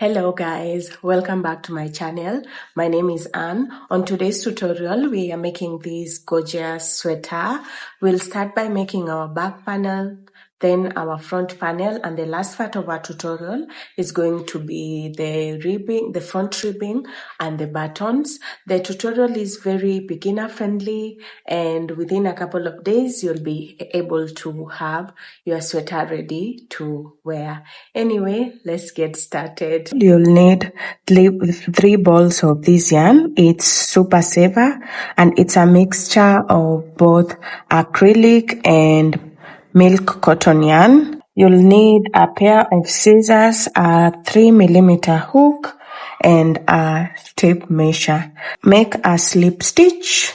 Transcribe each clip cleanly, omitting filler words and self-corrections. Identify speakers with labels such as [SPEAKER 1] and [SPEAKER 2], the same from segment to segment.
[SPEAKER 1] Hello guys, welcome back to my channel. My name is Anne. On today's tutorial, we are making this gorgeous sweater. We'll start by making our back panel, then our front panel, and the last part of our tutorial is going to be the ribbing, the front ribbing and the buttons. The tutorial is very beginner friendly, and within a couple of days, you'll be able to have your sweater ready to wear. Anyway, let's get started. You'll need three balls of this yarn. It's super saver and it's a mixture of both acrylic and milk cotton yarn. You'll need a pair of scissors, a 3mm hook, and a tape measure. Make a slip stitch.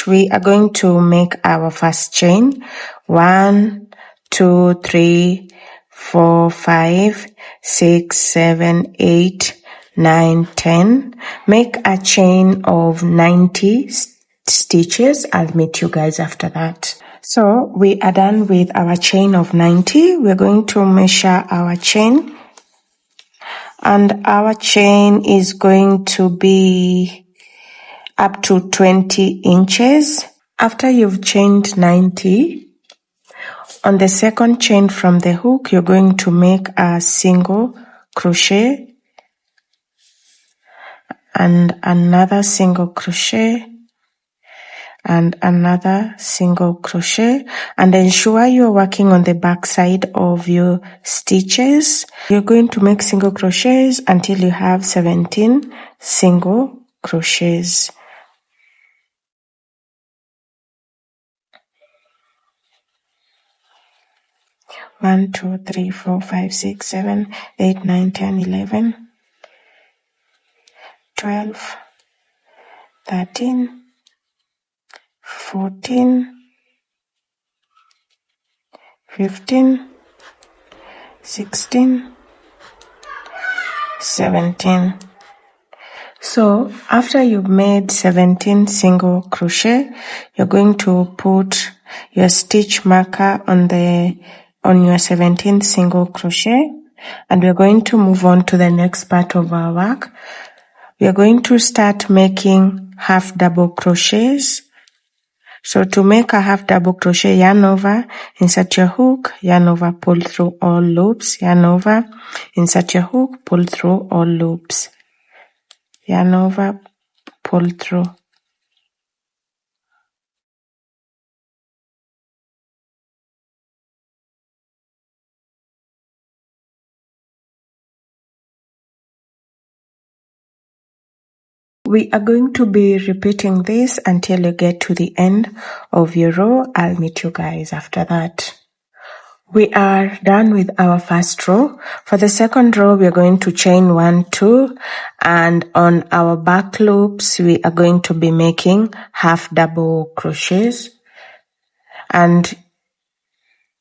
[SPEAKER 1] We are going to make our first chain. 1, 2, 3, 4, 5, 6, 7, 8, 9, 10. Make a chain of 90 stitches. I'll meet you guys after that. So we are done with our chain of 90. We're going to measure our chain, and our chain is going to be up to 20 inches. After you've chained 90, on the second chain from the hook, you're going to make a single crochet and another single crochet and another single crochet, and ensure you're working on the back side of your stitches. You're going to make single crochets until you have 17 single crochets. One, 2, 3, 4, 5, 6, 7, 8, 9, 10, 11, 12, 13, 14, 15, 16, 17. So after you've made 17 single crochet, you're going to put your stitch marker on your 17th single crochet, and we're going to move on to the next part of our work. We are going to start making half double crochets. So to make a half double crochet, yarn over, insert your hook, yarn over, pull through all loops, yarn over, insert your hook, pull through all loops, yarn over, pull through. We are going to be repeating this until you get to the end of your row. I'll meet you guys after that. We are done with our first row. For the second row, we are going to chain 1, 2, and on our back loops, we are going to be making half double crochets. And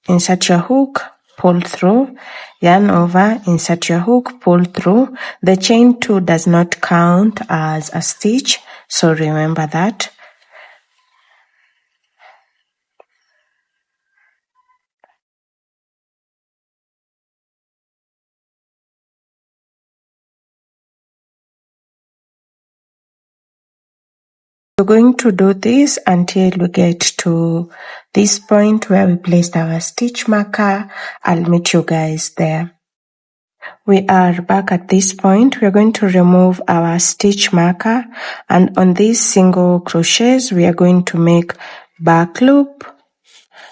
[SPEAKER 1] insert your hook, pull through, yarn over, insert your hook, pull through. The chain 2 does not count as a stitch, so remember that. We're going to do this until we get to this point where we placed our stitch marker. I'll meet you guys there. We are back at this point. We're going to remove our stitch marker, and on these single crochets, we are going to make back loop,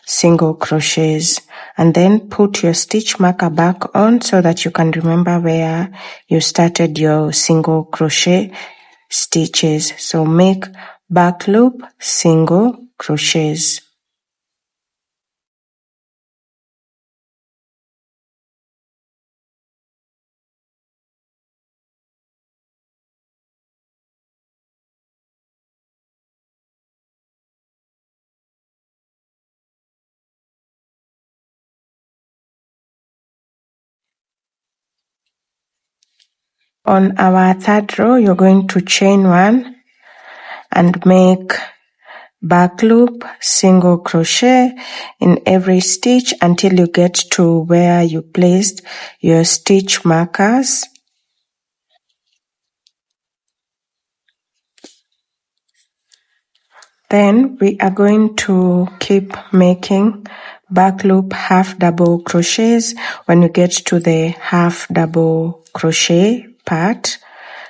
[SPEAKER 1] single crochets, and then put your stitch marker back on so that you can remember where you started your single crochet stitches. So make back loop, single crochets. On our third row, you're going to chain 1 and make back loop, single crochet in every stitch until you get to where you placed your stitch markers. Then we are going to keep making back loop half double crochets when you get to the half double crochet part.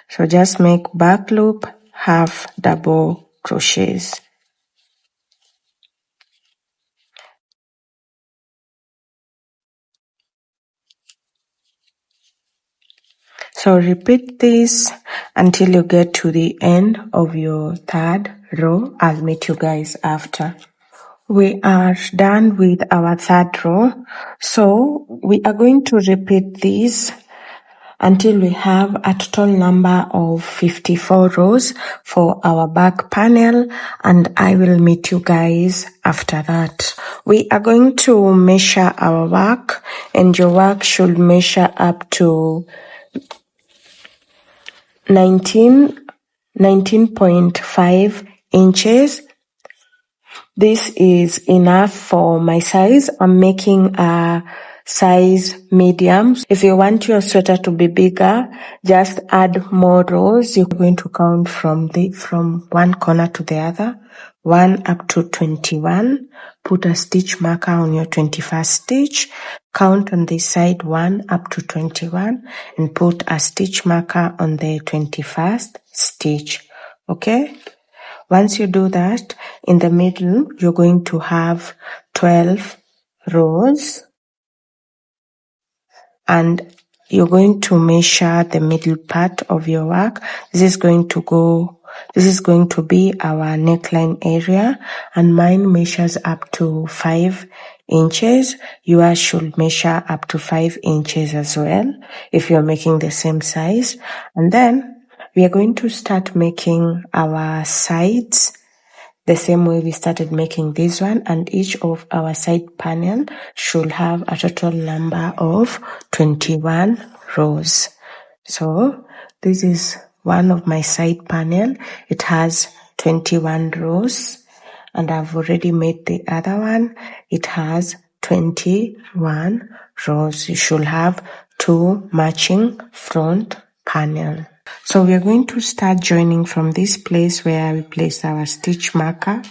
[SPEAKER 1] So just make back loop half double crochets. So repeat this until you get to the end of your third row. I'll meet you guys after. We are done with our third row. So we are going to repeat this until we have a total number of 54 rows for our back panel, and I will meet you guys after that. We are going to measure our work, and your work should measure up to 19.5 inches. This is enough for my size. I'm making a size medium. If you want your sweater to be bigger, just add more rows. You're going to count from one corner to the other, 1 up to 21. Put a stitch marker on your 21st stitch. Count on this side 1 up to 21 and put a stitch marker on the 21st stitch. Okay? Once you do that, in the middle, you're going to have 12 rows, and you're going to measure the middle part of your work. This is going to be our neckline area, and mine measures up to 5 inches. Yours should measure up to 5 inches as well, if you're making the same size. And then we are going to start making our sides the same way we started making this one, and each of our side panel should have a total number of 21 rows. So this is one of my side panel. It has 21 rows, and I've already made the other one. It has 21 rows. You should have 2 matching front panel. So we are going to start joining from this place where we place our stitch marker,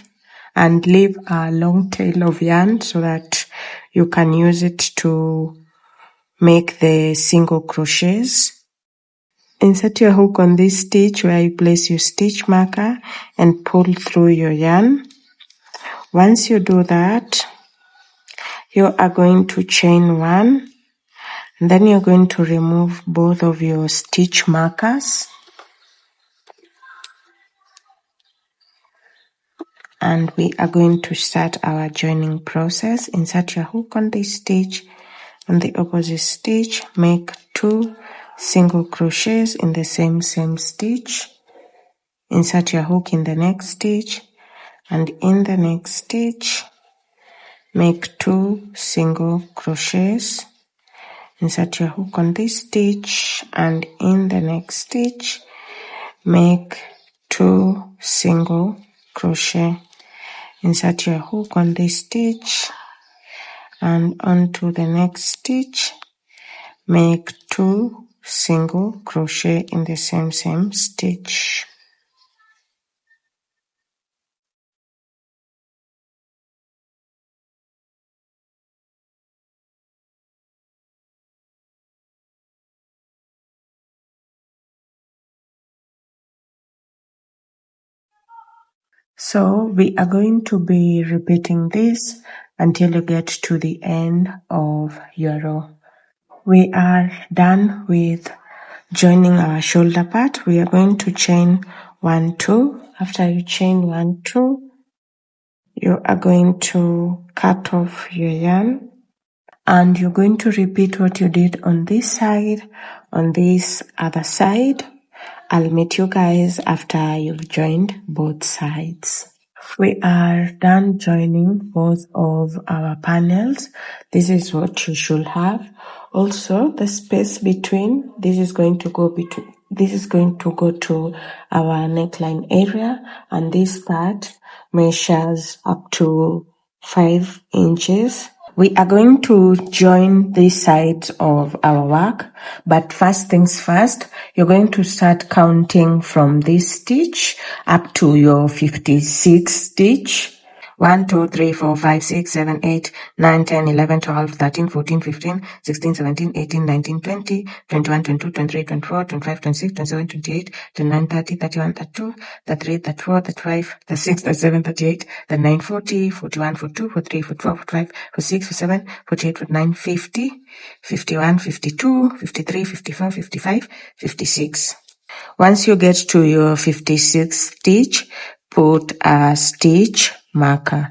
[SPEAKER 1] and leave a long tail of yarn so that you can use it to make the single crochets. Insert your hook on this stitch where you place your stitch marker and pull through your yarn. Once you do that, you are going to chain 1, and then you're going to remove both of your stitch markers. And we are going to start our joining process. Insert your hook on this stitch. On the opposite stitch, make 2 single crochets in the same stitch. Insert your hook in the next stitch, and in the next stitch, make 2 single crochets. Insert your hook on this stitch, and in the next stitch, make 2 single crochet. Insert your hook on this stitch, and onto the next stitch, make 2 single crochet in the same stitch. So we are going to be repeating this until you get to the end of your row. We are done with joining our shoulder part. We are going to chain 1, 2. After you chain 1, 2, you are going to cut off your yarn, and you're going to repeat what you did on this side, on this other side. I'll meet you guys after you've joined both sides. We are done joining both of our panels. This is what you should have. Also, the space between, this is going to go this is going to go to our neckline area, and this part measures up to 5 inches. We are going to join these sides of our work, but first things first, you're going to start counting from this stitch up to your 56th stitch. 1, 2, 3, 4, 5, 6, 7, 8, 9, 10, 11, 12, 13, 14, 15, 16, 17, 18, 19, 20, 21, 22, 23, 24, 25, 26, 27, 28, 29, 30, 31, 32, 33, 34, 35, 36, 37, 38, 39, 40, 41, 42, 43, 44, 45, 46, 47, 48, 49, 50, 51, 52, 53, 54, 55, 56. Once you get to your 56th stitch, put a stitch marker.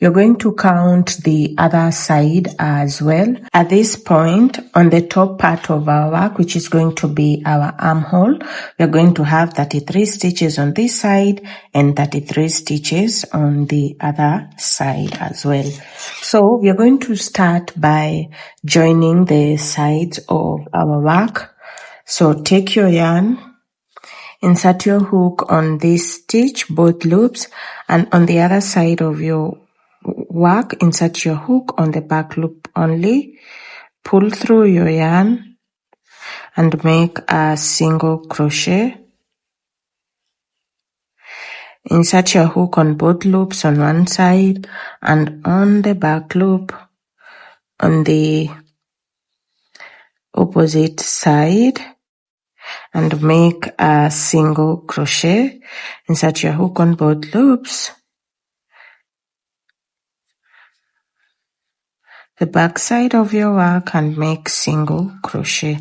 [SPEAKER 1] You're going to count the other side as well. At this point, on the top part of our work, which is going to be our armhole, we're going to have 33 stitches on this side and 33 stitches on the other side as well. So we're going to start by joining the sides of our work. So take your yarn, insert your hook on this stitch, both loops, and on the other side of your work, insert your hook on the back loop only, pull through your yarn and make a single crochet. Insert your hook on both loops on one side and on the back loop on the opposite side and make a single crochet. Insert your hook on both loops, the back side of your work, and make single crochet.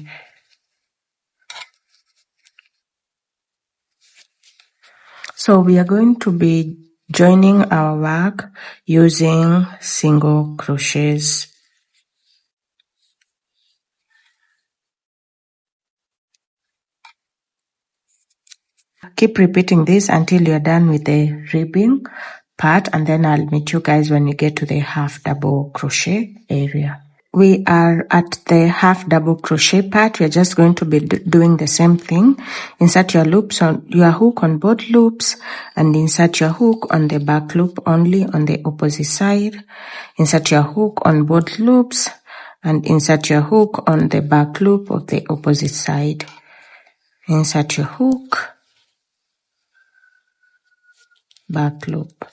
[SPEAKER 1] So we are going to be joining our work using single crochets. Keep repeating this until you're done with the ribbing part, and then I'll meet you guys when you get to the half double crochet area. We are at the half double crochet part. We're just going to be doing the same thing. Insert your loops on your hook on both loops and insert your hook on the back loop only on the opposite side. Insert your hook on both loops and insert your hook on the back loop of the opposite side. Insert your hook, back loop.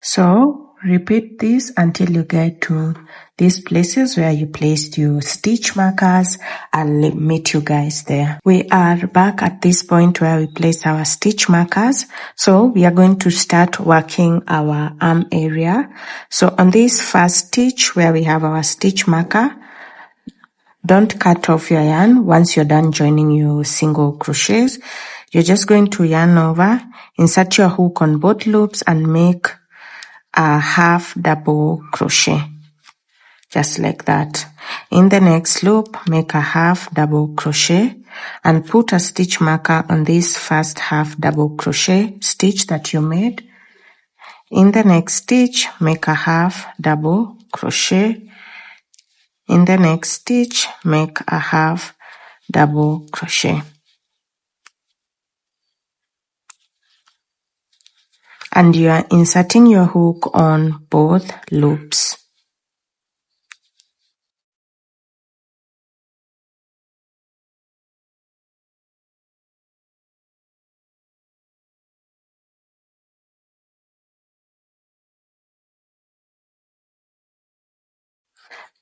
[SPEAKER 1] So repeat this until you get to these places where you placed your stitch markers. I'll meet you guys there. We are back at this point where we placed our stitch markers. So we are going to start working our arm area. So on this first stitch where we have our stitch marker, don't cut off your yarn. Once you're done joining your single crochets, you're just going to yarn over, insert your hook on both loops and make a half double crochet, just like that. In the next loop, make a half double crochet and put a stitch marker on this first half double crochet stitch that you made. In the next stitch, make a half double crochet. In the next stitch, make a half double crochet. And you are inserting your hook on both loops.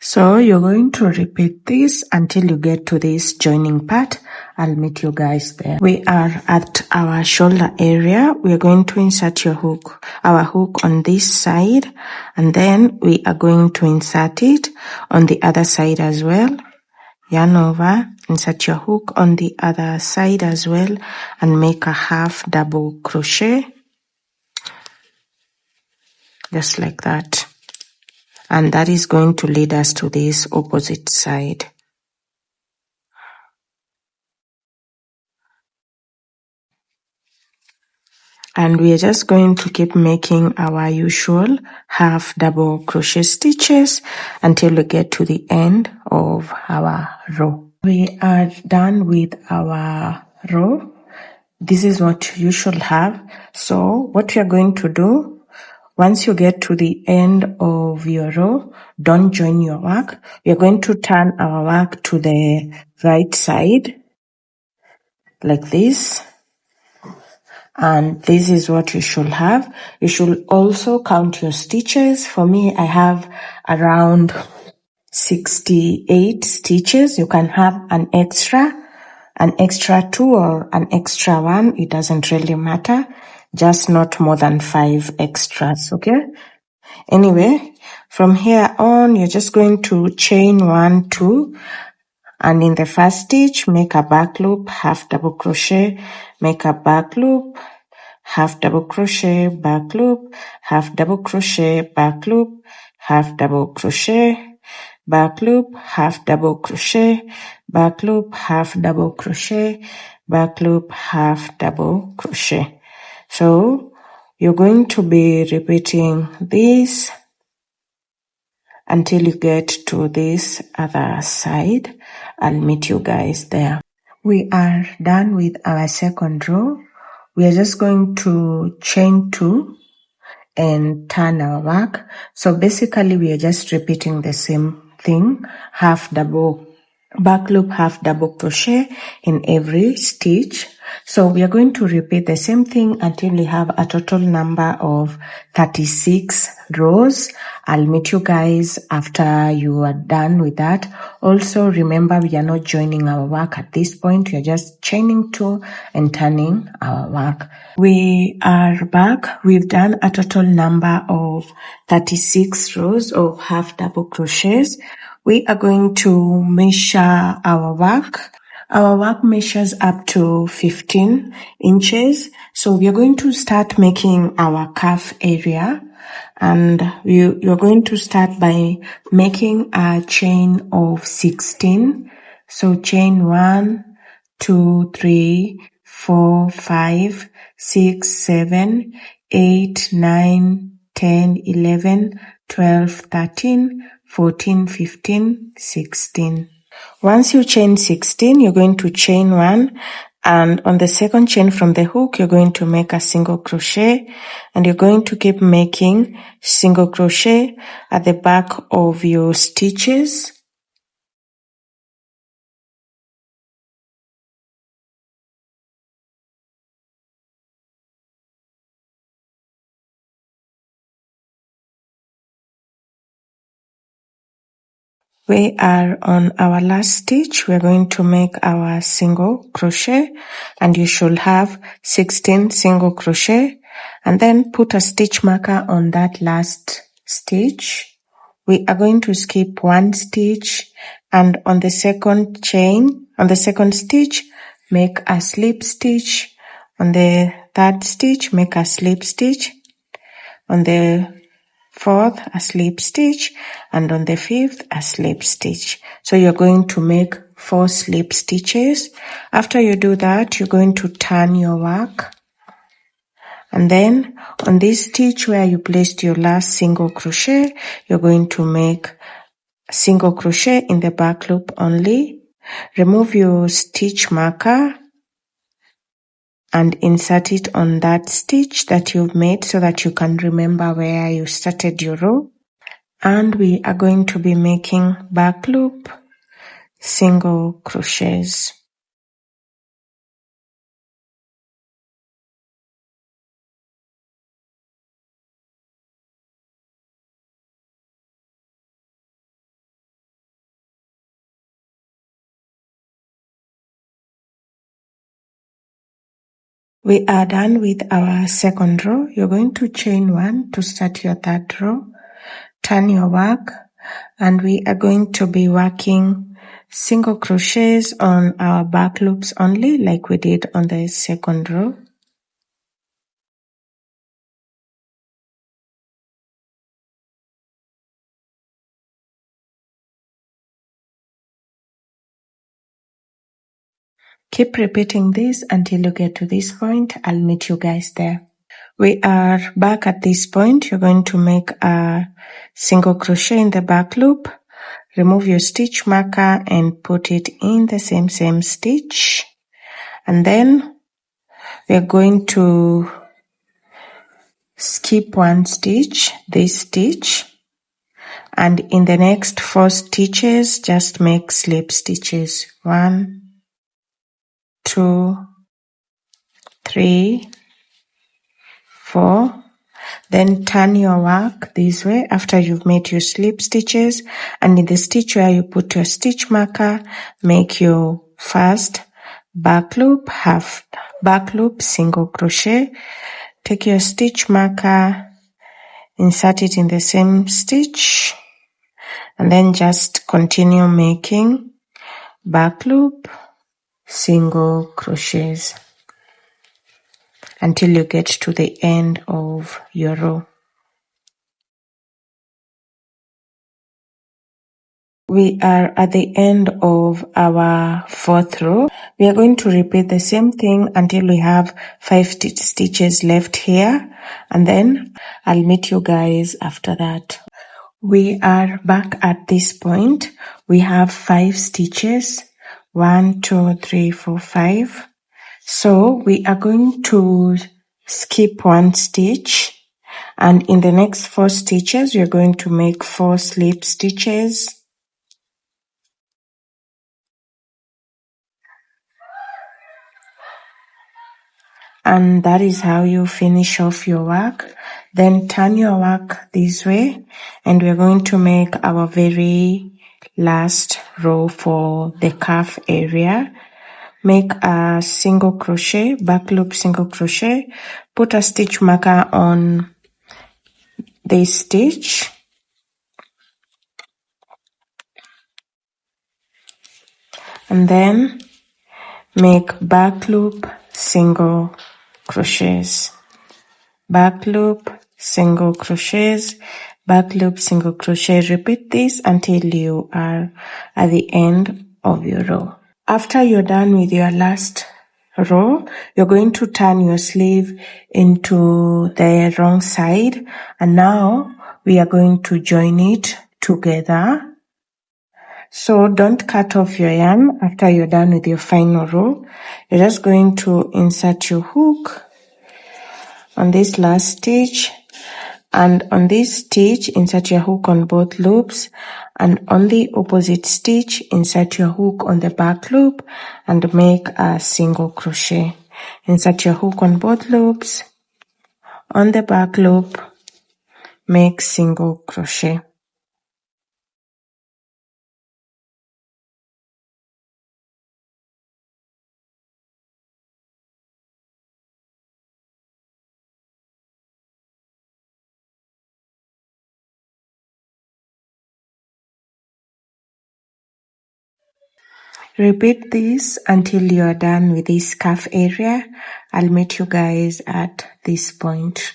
[SPEAKER 1] So you're going to repeat this until you get to this joining part. I'll meet you guys there. We are at our shoulder area. We are going to insert our hook on this side, and then we are going to insert it on the other side as well. Yarn over, insert your hook on the other side as well, and make a half double crochet. just like that. And that is going to lead us to this opposite side. And we are just going to keep making our usual half double crochet stitches until we get to the end of our row. We are done with our row. This is what you should have. So what we are going to do, once you get to the end of your row, don't join your work. We are going to turn our work to the right side like this. And this is what you should have. You should also count your stitches. For me, I have around 68 stitches. You can have an extra 2 or an extra 1. It doesn't really matter. Just not more than 5 extras, okay? Anyway, from here on, you're just going to chain 1, 2, and in the first stitch, make a back loop, half double crochet, make a back loop, half double crochet, back loop, half double crochet, back loop, half double crochet, back loop, half double crochet, back loop, half double crochet, back loop, half double crochet. So you're going to be repeating this until you get to this other side. I'll meet you guys there. We are done with our second row. We are just going to chain 2 and turn our work. So basically we are just repeating the same thing, half double back loop, half double crochet in every stitch. So we are going to repeat the same thing until we have a total number of 36 rows. I'll meet you guys after you are done with that. Also remember, we are not joining our work at this point. We are just chaining 2 and turning our work. We are back. We've done a total number of 36 rows of half double crochets. We are going to measure our work. Our work measures up to 15 inches. So we are going to start making our cuff area. And you're going to start by making a chain of 16. So chain 1, 2, 3, 4, 5, 6, 7, 8, 9, 10, 11, 12, 13, 14, 15, 16. Once you chain 16, you're going to chain 1, and on the second chain from the hook, you're going to make a single crochet, and you're going to keep making single crochet at the back of your stitches. We are on our last stitch. We're going to make our single crochet, and you should have 16 single crochet, and then put a stitch marker on that last stitch. We are going to skip 1 stitch, and on the second stitch, make a slip stitch. On the third stitch, make a slip stitch. On the fourth, a slip stitch, and on the fifth, a slip stitch. So you're going to make 4 slip stitches. After you do that, you're going to turn your work, and then on this stitch where you placed your last single crochet, you're going to make single crochet in the back loop only. Remove your stitch marker and insert it on that stitch that you've made so that you can remember where you started your row. And we are going to be making back loop, single crochets. We are done with our second row. You're going to chain 1 to start your third row. Turn your work, and we are going to be working single crochets on our back loops only, like we did on the second row. Keep repeating this until you get to this point. I'll meet you guys there. We are back at this point. You're going to make a single crochet in the back loop. Remove your stitch marker and put it in the same stitch. And then we're going to skip one stitch, this stitch. And in the next 4 stitches, just make slip stitches. 1, 2, 3, 4. Then turn your work this way after you've made your slip stitches, and in the stitch where you put your stitch marker, make your first back loop, half back loop, single crochet. Take your stitch marker, insert it in the same stitch, and then just continue making back loop, single crochets until you get to the end of your row. We are at the end of our 4th row. We are going to repeat the same thing until we have 5 stitches left here, and then I'll meet you guys after that. We are back at this point. We have 5 stitches. 1, 2, 3, 4, 5. So we are going to skip one stitch, and in the next 4 stitches, we are going to make 4 slip stitches. And that is how you finish off your work. Then turn your work this way, and we're going to make our very last row for the cuff area. Make a single crochet, back loop, single crochet. Put a stitch marker on this stitch. And then make back loop, single crochets. Back loop, single crochets, back loop, single crochet. Repeat this until you are at the end of your row. After you're done with your last row, you're going to turn your sleeve into the wrong side, and now we are going to join it together. So don't cut off your yarn after you're done with your final row. You're just going to insert your hook on this last stitch, and on this stitch insert your hook on both loops, and on the opposite stitch insert your hook on the back loop and make a single crochet. Insert your hook on both loops, on the back loop, make single crochet. Repeat this until you are done with this cuff area. I'll meet you guys at this point.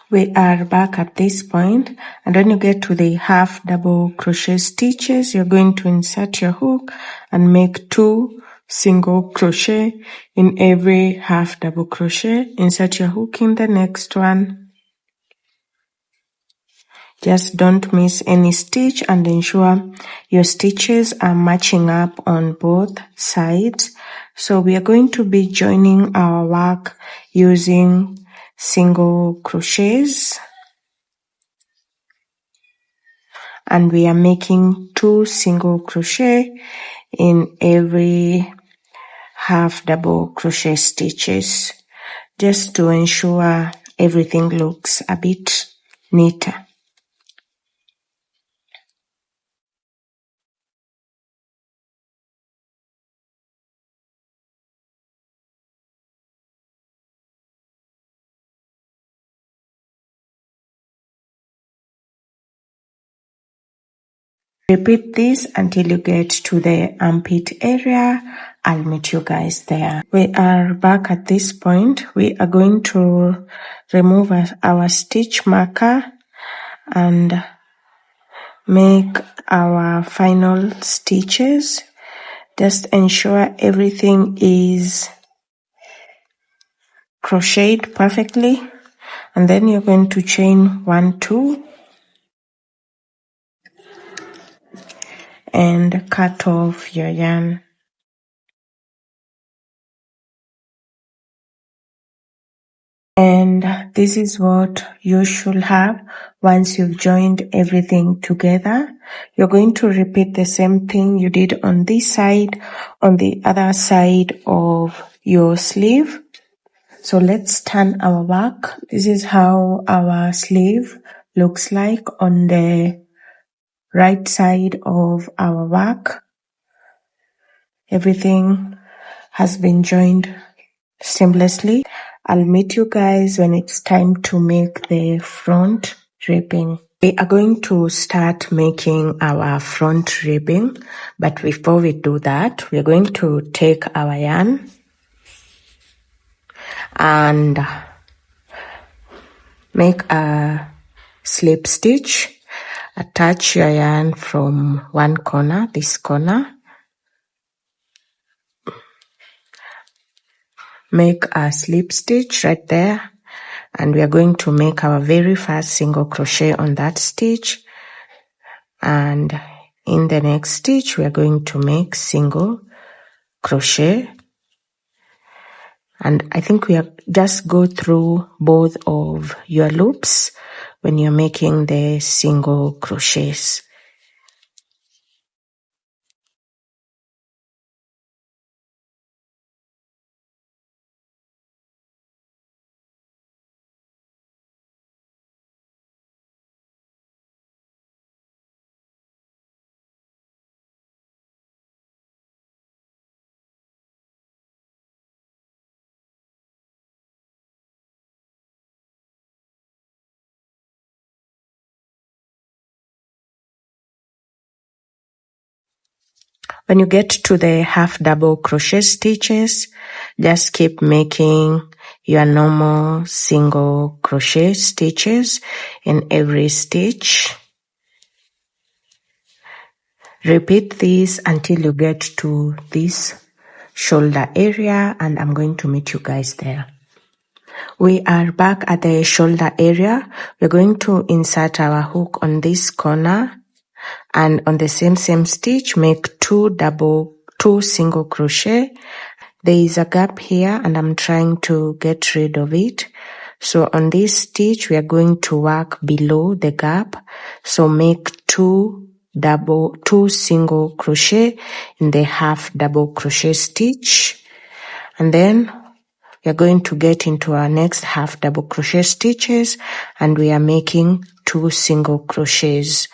[SPEAKER 1] We are back at this point, and when you get to the half double crochet stitches, you're going to insert your hook and make 2 single crochet in every half double crochet. Insert your hook in the next one. Just don't miss any stitch, and ensure your stitches are matching up on both sides. So we are going to be joining our work using single crochets, and we are making 2 single crochet in every half double crochet stitches, just to ensure everything looks a bit neater. Repeat this until you get to the armpit area. I'll meet you guys there. We are back at this point. We are going to remove our stitch marker and make our final stitches. Just ensure everything is crocheted perfectly, and then you're going to chain 1, 2 and cut off your yarn. And this is what you should have once you've joined everything together. You're going to repeat the same thing you did on this side, on the other side of your sleeve. So let's turn our work. This is how our sleeve looks like on the right side of our work. Everything has been joined seamlessly. I'll meet you guys when it's time to make the front ribbing. We are going to start making our front ribbing, but before we do that, we're going to take our yarn and make a slip stitch. Attach your yarn from one corner, this corner. Make a slip stitch right there, and we are going to make our very first single crochet on that stitch, and in the next stitch we are going to make single crochet. And I think we have just go through both of your loops when you're making the single crochets. When you get to the half double crochet stitches, just keep making your normal single crochet stitches in every stitch. Repeat this until you get to this shoulder area, and I'm going to meet you guys there. We are back at the shoulder area. We're going to insert our hook on this corner, and on the same stitch make two single crochet. There is a gap here and I'm trying to get rid of it. So on this stitch we are going to work below the gap, so make two single crochet in the half double crochet stitch, and then we are going to get into our next half double crochet stitches, and we are making 2 single crochets.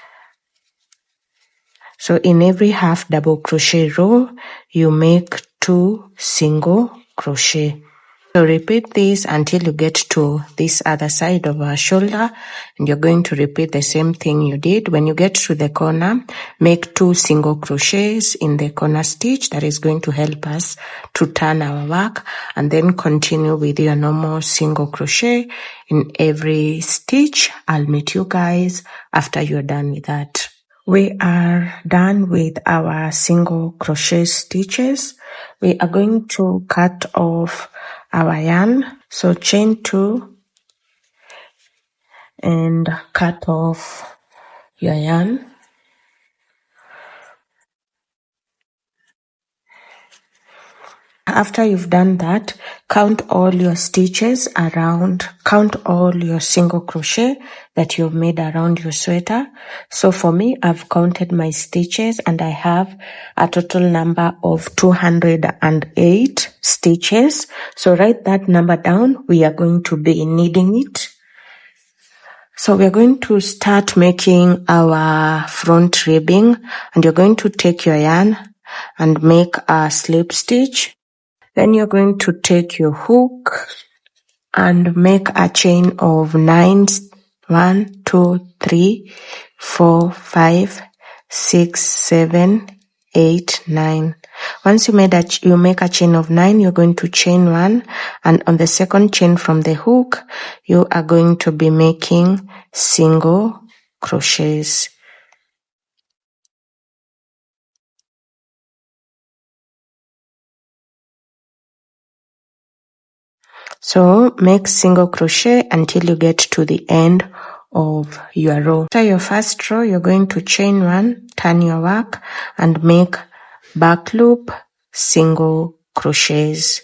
[SPEAKER 1] So in every half double crochet row, you make 2 single crochet. So repeat this until you get to this other side of our shoulder, and you're going to repeat the same thing you did. When you get to the corner, make 2 single crochets in the corner stitch. That is going to help us to turn our work, and then continue with your normal single crochet in every stitch. I'll meet you guys after you're done with that. We are done with our single crochet stitches. We are going to cut off our yarn. So chain 2 and cut off your yarn. After you've done that, count all your stitches around, count all your single crochet that you've made around your sweater. So for me, I've counted my stitches and I have a total number of 208 stitches. So write that number down. We are going to be kneading it. So we're going to start making our front ribbing, and you're going to take your yarn and make a slip stitch. Then you're going to take your hook and make a chain of 9. 1, 2, 3, 4, 5, 6, 7, 8, 9. Once you make a chain of 9, you're going to chain 1, and on the second chain from the hook, you are going to be making single crochets. So make single crochet until you get to the end of your row. After your first row, you're going to chain one, turn your work, and make back loop, single crochets.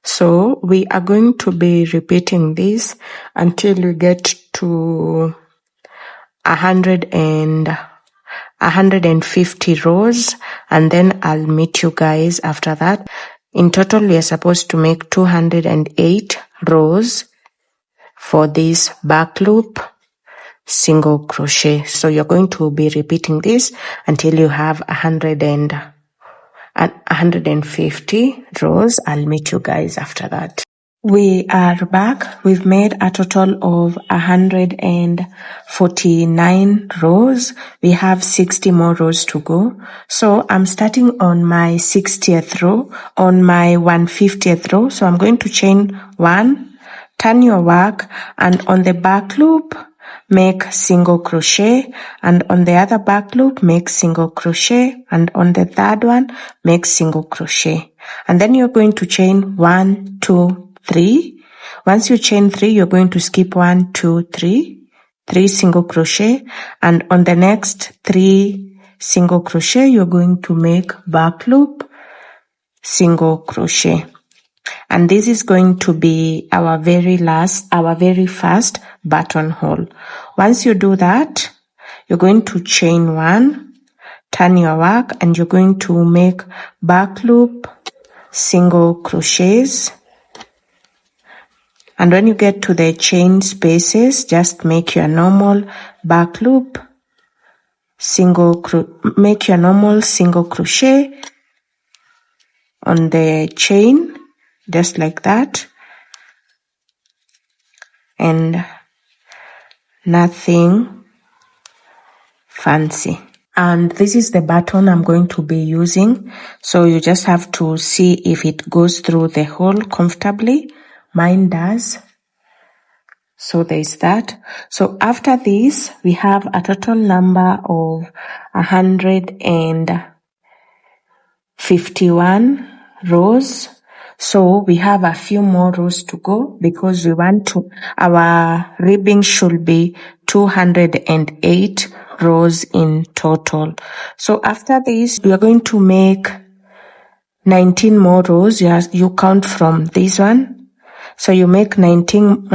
[SPEAKER 1] So we are going to be repeating this until we get to 150 rows, and then I'll meet you guys after that. In total, we are supposed to make 208 rows for this back loop single crochet. So you're going to be repeating this until you have 150 rows. I'll meet you guys after that. We are back. We've made a total of 149 rows. We have 60 more rows to go. So I'm starting on my 60th row, on my 150th row. So I'm going to chain one, turn your work, and on the back loop, make single crochet, and on the other back loop, make single crochet, and on the third one, make single crochet. And then you're going to chain 1, 2, 3. Once you chain 3, you're going to skip 1, 2, 3, 3 single crochet, and on the next 3 single crochet, you're going to make back loop, single crochet. And this is going to be our very first buttonhole. Once you do that, you're going to chain 1, turn your work, and you're going to make back loop, single crochets. And when you get to the chain spaces, just make your normal back loop, make your normal single crochet on the chain, just like that, and nothing fancy. And this is the button I'm going to be using, so you just have to see if it goes through the hole comfortably. Mine does. So there's that. So after this, we have a total number of 151 rows. So we have a few more rows to go because our ribbing should be 208 rows in total. So after this, we are going to make 19 more rows. You count from this one. So you make 19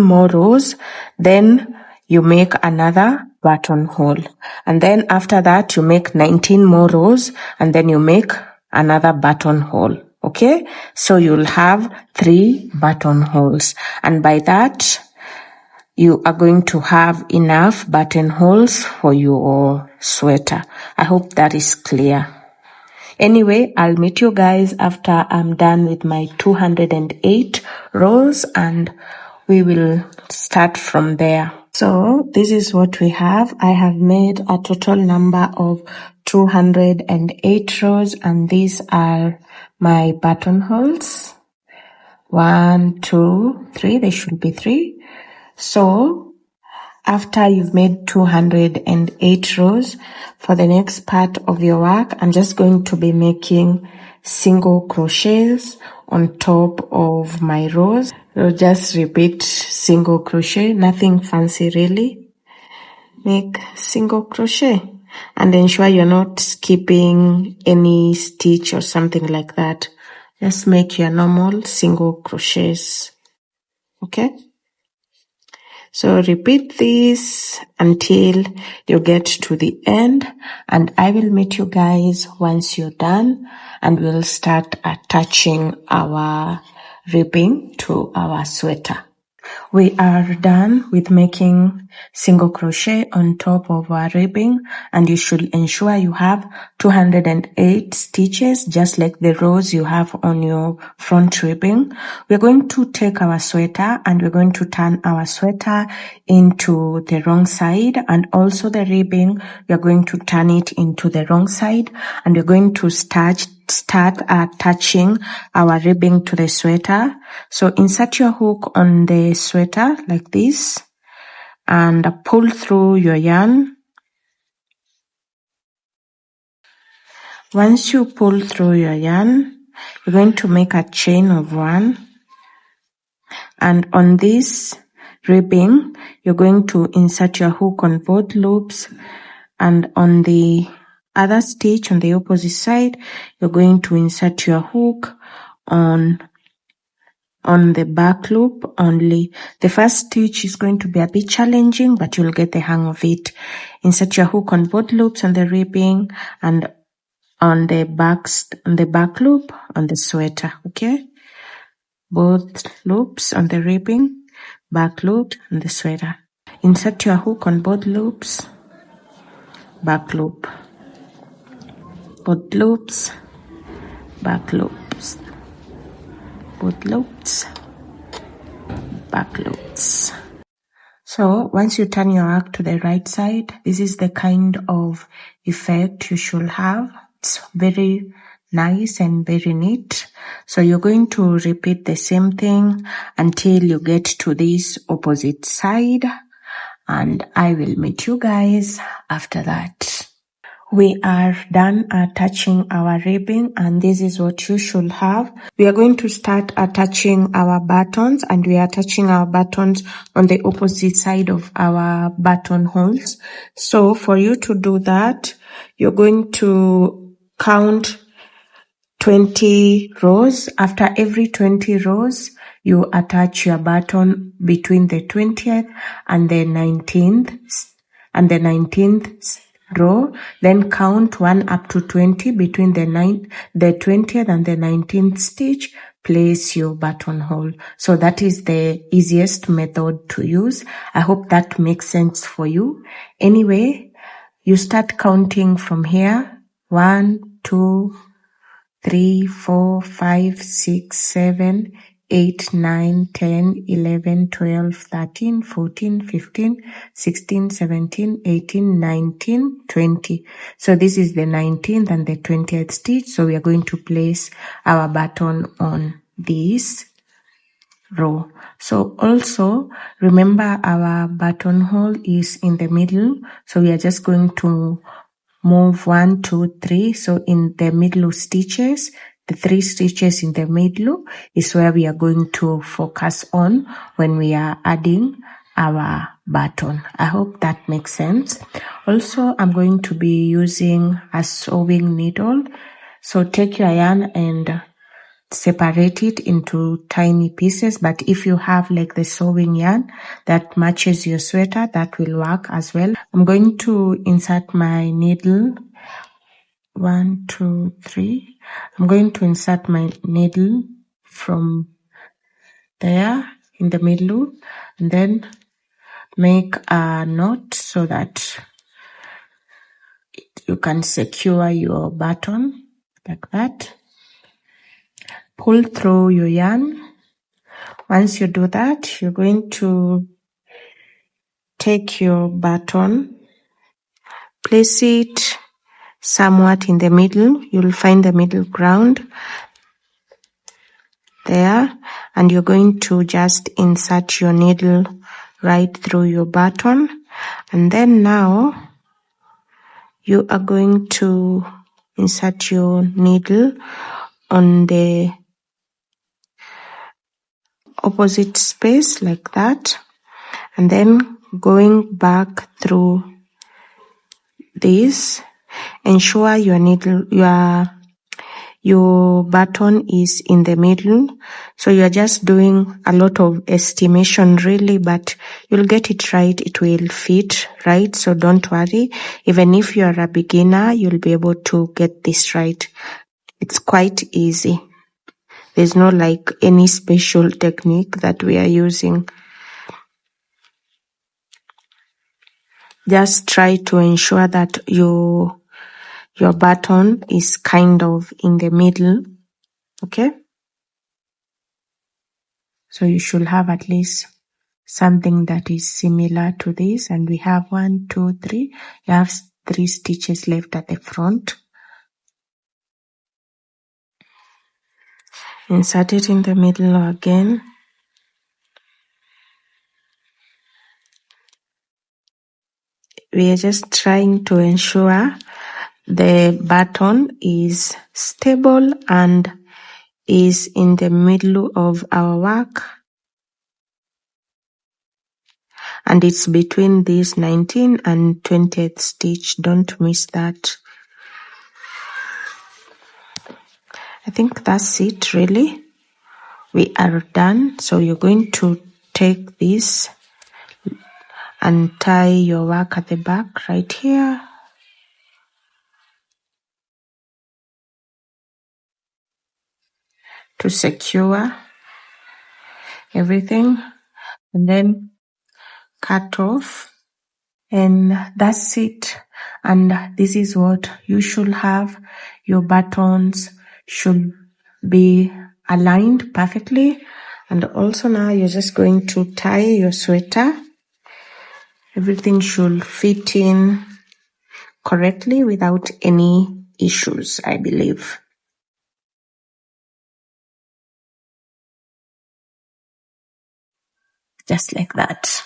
[SPEAKER 1] more rows, then you make another buttonhole. And then after that, you make 19 more rows, and then you make another buttonhole. Okay? So you'll have 3 buttonholes. And by that, you are going to have enough buttonholes for your sweater. I hope that is clear. Anyway, I'll meet you guys after I'm done with my 208 rows, and we will start from there. So this is what we have. I have made a total number of 208 rows, and these are my buttonholes. 1, 2, 3. There should be 3. So after you've made 208 rows, for the next part of your work, I'm just going to be making single crochets on top of my rows. So just repeat single crochet, nothing fancy really. Make single crochet and ensure you're not skipping any stitch or something like that. Just make your normal single crochets. Okay? So repeat this until you get to the end, and I will meet you guys once you're done, and we'll start attaching our ribbing to our sweater. We are done with making single crochet on top of our ribbing, and you should ensure you have 208 stitches, just like the rows you have on your front ribbing. We're going to take our sweater and we're going to turn our sweater into the wrong side, and also the ribbing, we're going to turn it into the wrong side, and we're going to start attaching our ribbing to the sweater. So insert your hook on the sweater like this and pull through your yarn. Once you pull through your yarn, you're going to make a chain of 1, and on this ribbing you're going to insert your hook on both loops, and on the other stitch on the opposite side you're going to insert your hook on the back loop only. The first stitch is going to be a bit challenging, but you'll get the hang of it. Insert your hook on both loops on the ribbing and on the back loop on the sweater. Okay, both loops on the ribbing, back loop and the sweater. Insert your hook on both loops, back loop, both loops, back loops, both loops, back loops. So once you turn your arc to the right side, this is the kind of effect you should have. It's very nice and very neat. So you're going to repeat the same thing until you get to this opposite side, and I will meet you guys after that. We are done attaching our ribbing, and this is what you should have. We are going to start attaching our buttons, and we are attaching our buttons on the opposite side of our buttonholes. So for you to do that, you're going to count 20 rows. After every 20 rows, you attach your button between the 20th and the 19th row. Then count 1 up to 20 between the 20th and the 19th stitch. Place your buttonhole. So that is the easiest method to use. I hope that makes sense for you. Anyway, you start counting from here. 1, 2, 3, 4, 5, 6, 7, 8, 9, 10, 11, 12, 13, 14, 15, 16, 17, 18, 19, 20. So this is the 19th and the 20th stitch. So we are going to place our button on this row. So also remember our buttonhole is in the middle. So we are just going to move 1, 2, 3. So in the middle stitches, the 3 stitches in the middle is where we are going to focus on when we are adding our button. I hope that makes sense. Also, I'm going to be using a sewing needle. So take your yarn and separate it into tiny pieces, but if you have like the sewing yarn that matches your sweater, that will work as well. I'm going to insert my needle. 1, 2, 3. I'm going to insert my needle from there in the middle, and then make a knot so that you can secure your button like that. Pull through your yarn. Once you do that, you're going to take your button, place it somewhat in the middle. You'll find the middle ground there, and you're going to just insert your needle right through your button. And then now you are going to insert your needle on the opposite space like that, and then going back through this. Ensure your needle, your button is in the middle. So you're just doing a lot of estimation really, but you'll get it right. It will fit right. So don't worry. Even if you're a beginner, you'll be able to get this right. It's quite easy. There's no like any special technique that we are using. Just try to ensure that your button is kind of in the middle. Okay? So you should have at least something that is similar to this. And we have 1, 2, 3. You have 3 stitches left at the front. Insert it in the middle again. We are just trying to ensure the button is stable and is in the middle of our work, and it's between this 19th and 20th stitch. Don't miss that. I think that's it really. We are done. So you're going to take this and tie your work at the back right here. To secure everything, and then cut off, and that's it. And this is what you should have. Your buttons should be aligned perfectly, and also now you're just going to tie your sweater. Everything should fit in correctly without any issues, I believe. Just like that.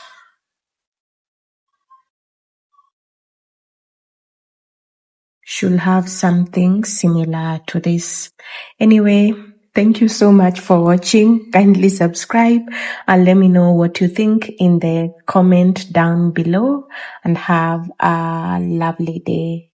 [SPEAKER 1] Should have something similar to this. Anyway, thank you so much for watching. Kindly subscribe and let me know what you think in the comment down below, and have a lovely day.